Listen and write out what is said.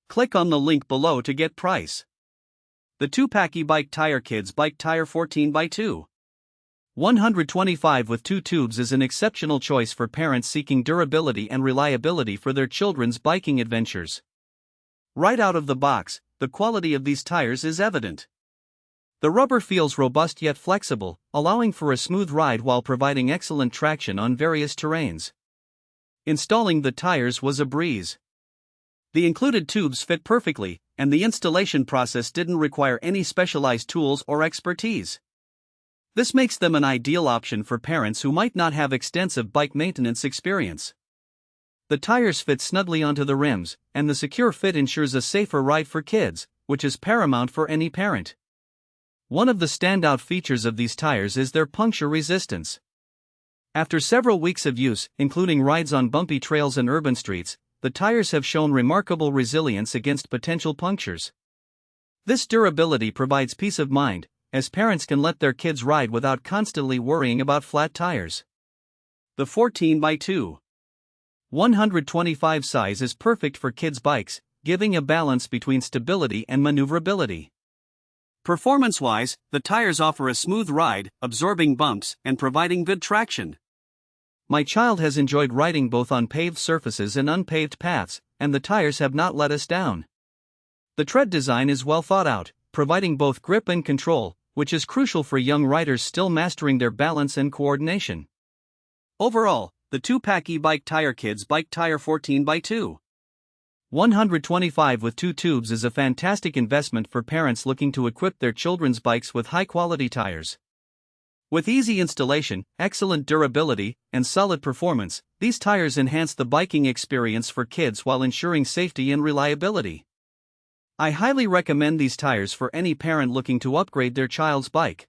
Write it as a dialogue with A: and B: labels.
A: Click on the link below to get price. The 2-pack e-bike tire Kids Bike Tire 14x2.125 with 2 tubes is an exceptional choice for parents seeking durability and reliability for their children's biking adventures. Right out of the box, the quality of these tires is evident. The rubber feels robust yet flexible, allowing for a smooth ride while providing excellent traction on various terrains. Installing the tires was a breeze. The included tubes fit perfectly, and the installation process didn't require any specialized tools or expertise. This makes them an ideal option for parents who might not have extensive bike maintenance experience. The tires fit snugly onto the rims, and the secure fit ensures a safer ride for kids, which is paramount for any parent. One of the standout features of these tires is their puncture resistance. After several weeks of use, including rides on bumpy trails and urban streets, the tires have shown remarkable resilience against potential punctures. This durability provides peace of mind, as parents can let their kids ride without constantly worrying about flat tires. The 14x2.125 size is perfect for kids' bikes, giving a balance between stability and maneuverability. Performance-wise, the tires offer a smooth ride, absorbing bumps and providing good traction. My child has enjoyed riding both on paved surfaces and unpaved paths, and the tires have not let us down. The tread design is well thought out, providing both grip and control, which is crucial for young riders still mastering their balance and coordination. Overall, the 2-pack e-bike tire Kids Bike Tire 14x2.125 with 2 tubes is a fantastic investment for parents looking to equip their children's bikes with high-quality tires. With easy installation, excellent durability, and solid performance, these tires enhance the biking experience for kids while ensuring safety and reliability. I highly recommend these tires for any parent looking to upgrade their child's bike.